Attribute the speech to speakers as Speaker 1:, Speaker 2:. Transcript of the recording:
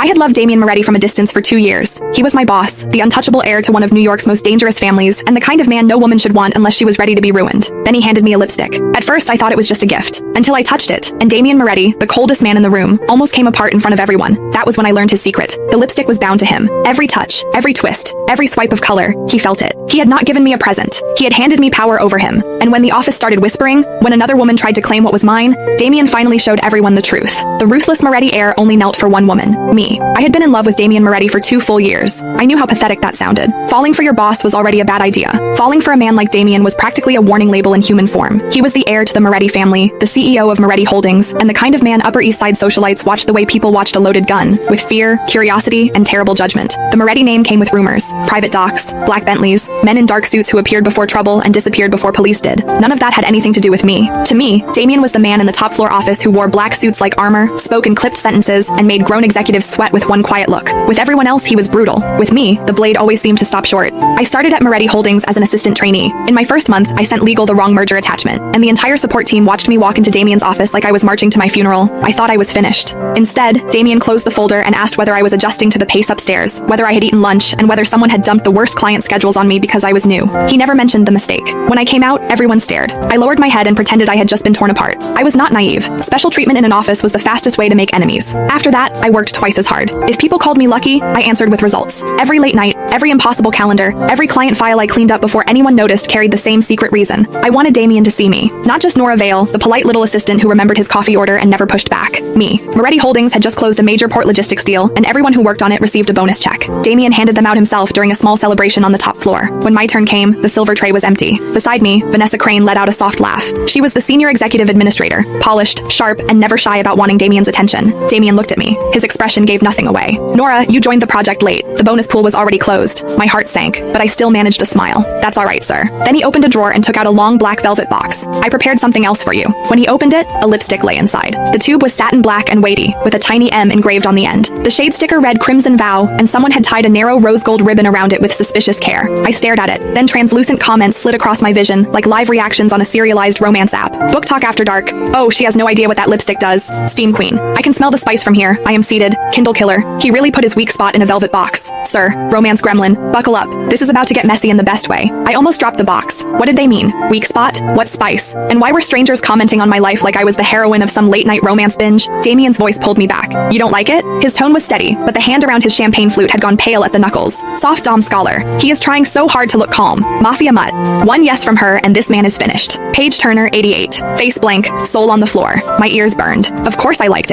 Speaker 1: I had loved Damien Moretti from a distance for 2 years. He was my boss, the untouchable heir to one of New York's most dangerous families, and the kind of man no woman should want unless she was ready to be ruined. Then he handed me a lipstick. At first, I thought it was just a gift, until I touched it, and Damien Moretti, the coldest man in the room, almost came apart in front of everyone. That was when I learned his secret. The lipstick was bound to him. Every touch, every twist, every swipe of color, he felt it. He had not given me a present. He had handed me power over him. And when the office started whispering, when another woman tried to claim what was mine, Damien finally showed everyone the truth. The ruthless Moretti heir only knelt for one woman, me. I had been in love with Damien Moretti for 2 full years. I knew how pathetic that sounded. Falling for your boss was already a bad idea. Falling for a man like Damien was practically a warning label in human form. He was the heir to the Moretti family, the CEO of Moretti Holdings, and the kind of man Upper East Side socialites watched the way people watched a loaded gun, with fear, curiosity, and terrible judgment. The Moretti name came with rumors, private docs, black Bentleys, men in dark suits who appeared before trouble and disappeared before police did. None of that had anything to do with me. To me, Damien was the man in the top floor office who wore black suits like armor, spoke in clipped sentences, and made grown executives sweat with one quiet look. With everyone else, he was brutal. With me, the blade always seemed to stop short. I started at Moretti Holdings as an assistant trainee. In my first month, I sent legal the wrong merger attachment, and the entire support team watched me walk into Damien's office like I was marching to my funeral. I thought I was finished. Instead, Damien closed the folder and asked whether I was adjusting to the pace upstairs, whether I had eaten lunch, and whether someone had dumped the worst client schedules on me because I was new. He never mentioned the mistake. When I came out, everyone stared. I lowered my head and pretended I had just been torn apart. I was not naive. Special treatment in an office was the fastest way to make enemies. After that, I worked twice as hard. If people called me lucky, I answered with results. Every late night, every impossible calendar, every client file I cleaned up before anyone noticed carried the same secret reason. I wanted Damien to see me. Not just Nora Vale, the polite little assistant who remembered his coffee order and never pushed back. Me. Moretti Holdings had just closed a major port logistics deal, and everyone who worked on it received a bonus check. Damien handed them out himself during a small celebration on the top floor. When my turn came, the silver tray was empty. Beside me, Vanessa Crane let out a soft laugh. She was the senior executive administrator, polished, sharp, and never shy about wanting Damien's attention. Damien looked at me. His expression gave nothing away. Nora, you joined the project late. The bonus pool was already closed. My heart sank, but I still managed to smile. That's all right, sir. Then he opened a drawer and took out a long black velvet box. I prepared something else for you. When he opened it, a lipstick lay inside. The tube was satin black and weighty, with a tiny M engraved on the end. The shade sticker read Crimson Vow, and someone had tied a narrow rose gold ribbon around it with suspicious care. I stared at it, then translucent comments slid across my vision, like live reactions on a serialized romance app. Book talk after dark. Oh, she has no idea what that lipstick does. Steam Queen. I can smell the spice from here. I am seated. Kindle Killer. He really put his weak spot in a velvet box. Sir, romance gremlin, buckle up. This is about to get messy in the best way. I almost dropped the box. What did they mean? Weak spot? What spice? And why were strangers commenting on my life like I was the heroine of some late-night romance binge? Damien's voice pulled me back. You don't like it? His tone was steady, but the hand around his champagne flute had gone pale at the knuckles. Soft Dom scholar. He is trying so hard to look calm. Mafia mutt. One yes from her and this man is finished. Page Turner, 88. Face blank, soul on the floor. My ears burned. Of course I liked it.